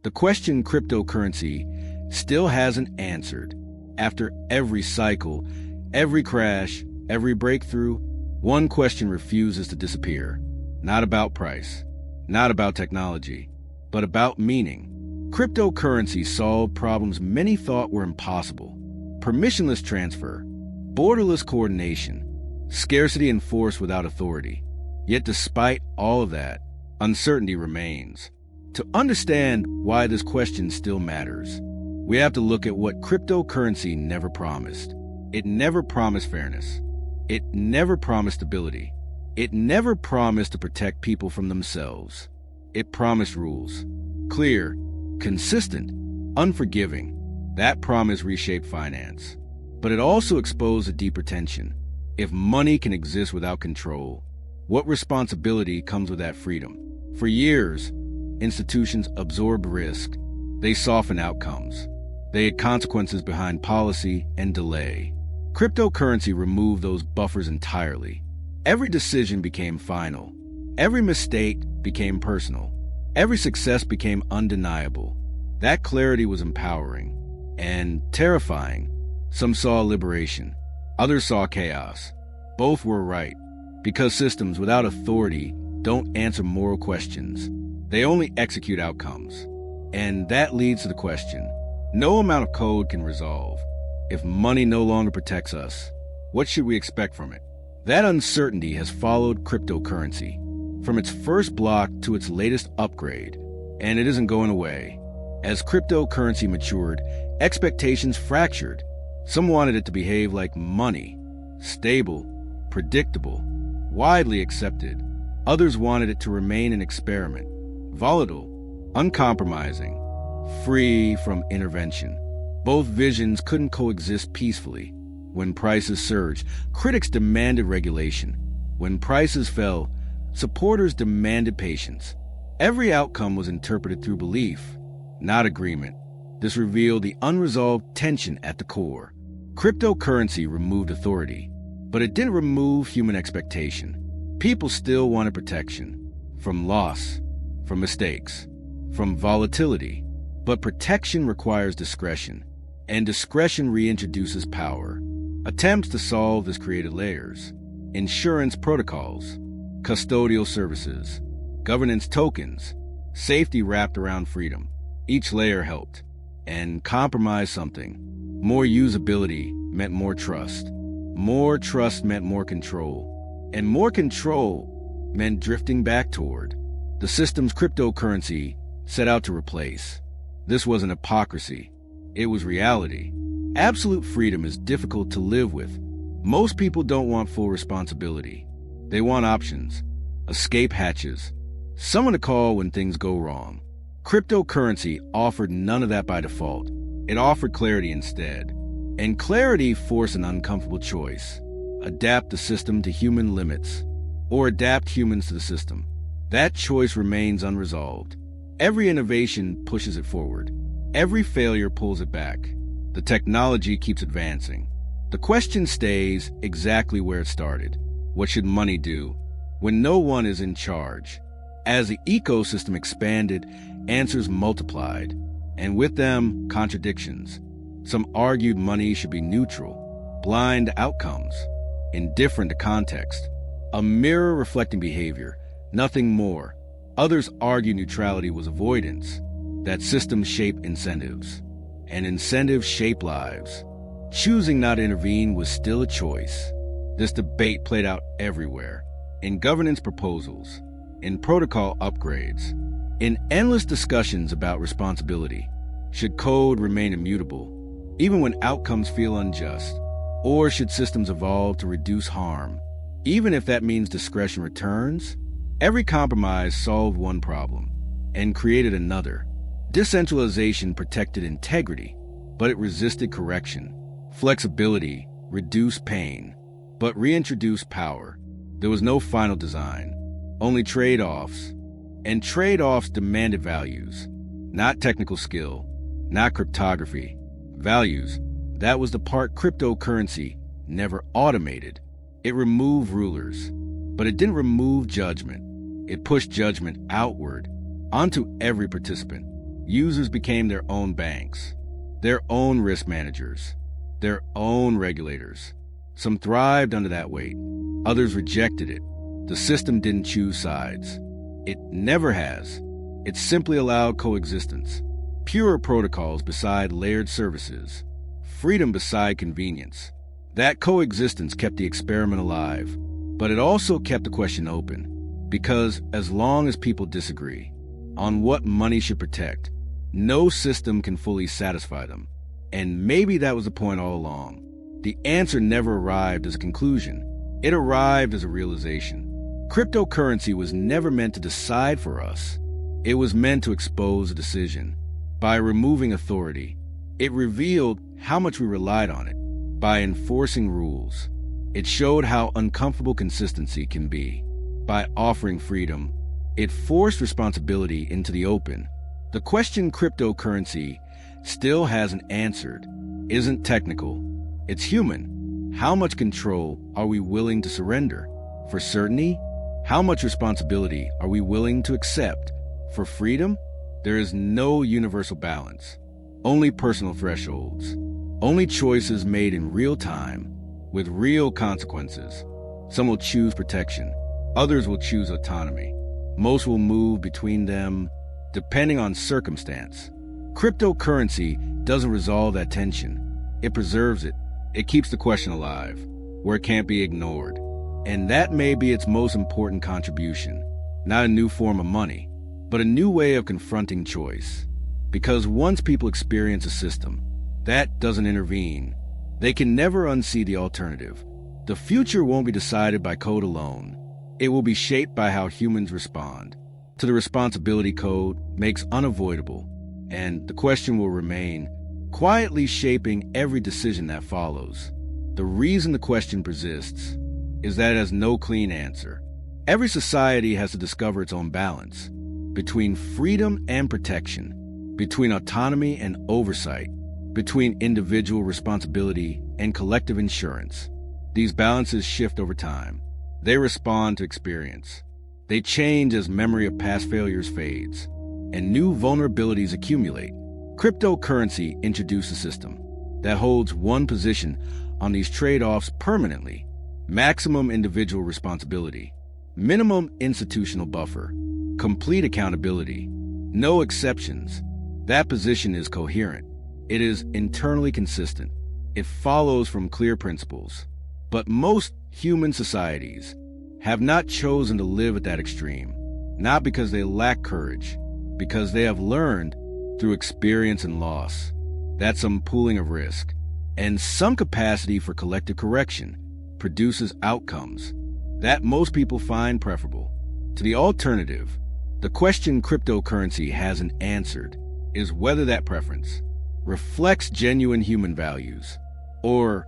The question cryptocurrency still hasn't answered. After every cycle, every crash, every breakthrough, one question refuses to disappear. Not about price, not about technology, but about meaning. Cryptocurrency solved problems many thought were impossible. Permissionless transfer, borderless coordination, scarcity enforced without authority. Yet despite all of that, uncertainty remains. To understand why this question still matters, we have to look at what cryptocurrency never promised. It never promised fairness. It never promised stability. It never promised to protect people from themselves. It promised rules. Clear, consistent, unforgiving. That promise reshaped finance. But it also exposed a deeper tension. If money can exist without control, what responsibility comes with that freedom? For years, institutions absorbed risk. They softened outcomes. They had consequences behind policy and delay. Cryptocurrency removed those buffers entirely. Every decision became final. Every mistake became personal. Every success became undeniable. That clarity was empowering and terrifying. Some saw liberation. Others saw chaos. Both were right, because systems without authority don't answer moral questions. They only execute outcomes. And that leads to the question, no amount of code can resolve. If money no longer protects us, what should we expect from it? That uncertainty has followed cryptocurrency, from its first block to its latest upgrade, and it isn't going away. As cryptocurrency matured, expectations fractured. Some wanted it to behave like money, stable, predictable, widely accepted. Others wanted it to remain an experiment, volatile, uncompromising, free from intervention. Both visions couldn't coexist peacefully. When prices surged, critics demanded regulation. When prices fell, supporters demanded patience. Every outcome was interpreted through belief, not agreement. This revealed the unresolved tension at the core. Cryptocurrency removed authority, but it didn't remove human expectation. People still wanted protection, from loss, from mistakes, from volatility. But protection requires discretion, and discretion reintroduces power. Attempts to solve this created layers: insurance protocols, custodial services, governance tokens, safety wrapped around freedom. Each layer helped, and compromised something. More usability meant more trust. More trust meant more control. And more control meant drifting back toward the systems cryptocurrency set out to replace. This wasn't hypocrisy. It was reality. Absolute freedom is difficult to live with. Most people don't want full responsibility. They want options, escape hatches, someone to call when things go wrong. Cryptocurrency offered none of that by default. It offered clarity instead. And clarity forced an uncomfortable choice: adapt the system to human limits, or adapt humans to the system. That choice remains unresolved. Every innovation pushes it forward. Every failure pulls it back. The technology keeps advancing. The question stays exactly where it started. What should money do when no one is in charge? As the ecosystem expanded, answers multiplied, and with them, contradictions. Some argued money should be neutral, blind to outcomes, indifferent to context, a mirror reflecting behavior, nothing more. Others argued neutrality was avoidance, that systems shape incentives, and incentives shape lives. Choosing not to intervene was still a choice. This debate played out everywhere, in governance proposals, in protocol upgrades, in endless discussions about responsibility. Should code remain immutable, even when outcomes feel unjust? Or should systems evolve to reduce harm, even if that means discretion returns? Every compromise solved one problem and created another. Decentralization protected integrity, but it resisted correction. Flexibility reduced pain, but reintroduced power. There was no final design, only trade-offs. And trade-offs demanded values, not technical skill, not cryptography. Values, that was the part cryptocurrency never automated. It removed rulers, but it didn't remove judgment. It pushed judgment outward, onto every participant. Users became their own banks, their own risk managers, their own regulators. Some thrived under that weight. Others rejected it. The system didn't choose sides. It never has. It simply allowed coexistence. Pure protocols beside layered services. Freedom beside convenience. That coexistence kept the experiment alive, but it also kept the question open. Because as long as people disagree on what money should protect, no system can fully satisfy them. And maybe that was the point all along. The answer never arrived as a conclusion. It arrived as a realization. Cryptocurrency was never meant to decide for us. It was meant to expose a decision. By removing authority, it revealed how much we relied on it. By enforcing rules, it showed how uncomfortable consistency can be. By offering freedom, it forced responsibility into the open. The question cryptocurrency still hasn't answered isn't technical. It's human. How much control are we willing to surrender? For certainty? How much responsibility are we willing to accept? For freedom? There is no universal balance. Only personal thresholds. Only choices made in real time, with real consequences. Some will choose protection. Others will choose autonomy. Most will move between them, depending on circumstance. Cryptocurrency doesn't resolve that tension. It preserves it. It keeps the question alive, where it can't be ignored. And that may be its most important contribution. Not a new form of money, but a new way of confronting choice. Because once people experience a system that doesn't intervene, they can never unsee the alternative. The future won't be decided by code alone. It will be shaped by how humans respond to the responsibility code makes unavoidable, and the question will remain, quietly shaping every decision that follows. The reason the question persists is that it has no clean answer. Every society has to discover its own balance between freedom and protection, between autonomy and oversight, between individual responsibility and collective insurance. These balances shift over time. They respond to experience. They change as memory of past failures fades, and new vulnerabilities accumulate. Cryptocurrency introduced a system that holds one position on these trade-offs permanently. Maximum individual responsibility, minimum institutional buffer, complete accountability, no exceptions. That position is coherent. It is internally consistent. It follows from clear principles. But most human societies have not chosen to live at that extreme, not because they lack courage, because they have learned through experience and loss that some pooling of risk and some capacity for collective correction produces outcomes that most people find preferable to the alternative. The question cryptocurrency hasn't answered is whether that preference reflects genuine human values or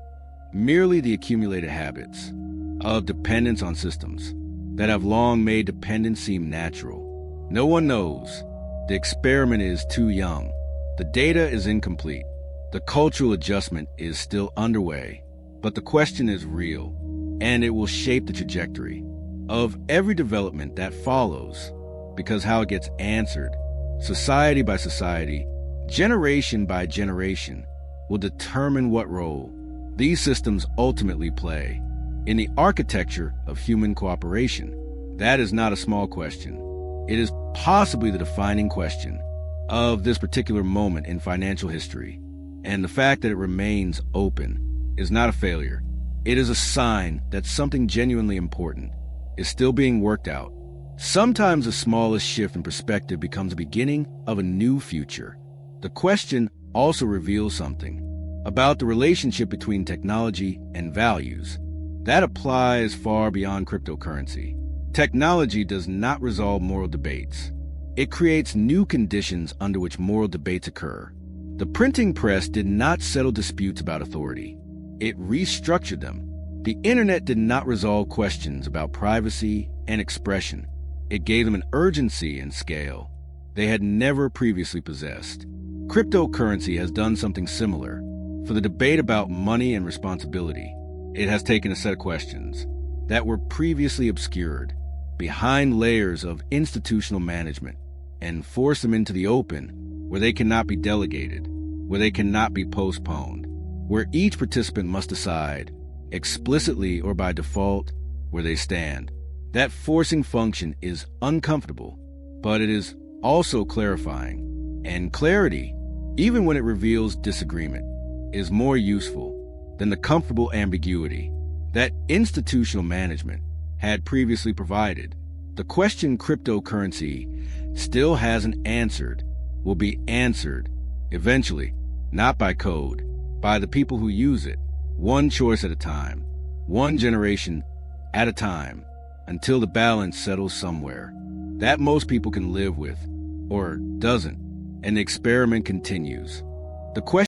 merely the accumulated habits of dependence on systems that have long made dependence seem natural. No one knows. The experiment is too young. The data is incomplete. The cultural adjustment is still underway. But the question is real, and it will shape the trajectory of every development that follows, because how it gets answered, society by society, generation by generation, will determine what role these systems ultimately play in the architecture of human cooperation. That is not a small question. It is possibly the defining question of this particular moment in financial history. And the fact that it remains open is not a failure. It is a sign that something genuinely important is still being worked out. Sometimes the smallest shift in perspective becomes the beginning of a new future. The question also reveals something about the relationship between technology and values. That applies far beyond cryptocurrency. Technology does not resolve moral debates. It creates new conditions under which moral debates occur. The printing press did not settle disputes about authority. It restructured them. The internet did not resolve questions about privacy and expression. It gave them an urgency and scale they had never previously possessed. Cryptocurrency has done something similar. For the debate about money and responsibility, it has taken a set of questions that were previously obscured behind layers of institutional management and forced them into the open where they cannot be delegated, where they cannot be postponed, where each participant must decide, explicitly or by default, where they stand. That forcing function is uncomfortable, but it is also clarifying. And clarity, even when it reveals disagreement, is more useful than the comfortable ambiguity that institutional management had previously provided. The question cryptocurrency still hasn't answered will be answered eventually, not by code, by the people who use it, one choice at a time, one generation at a time, until the balance settles somewhere that most people can live with, or doesn't, and the experiment continues. The question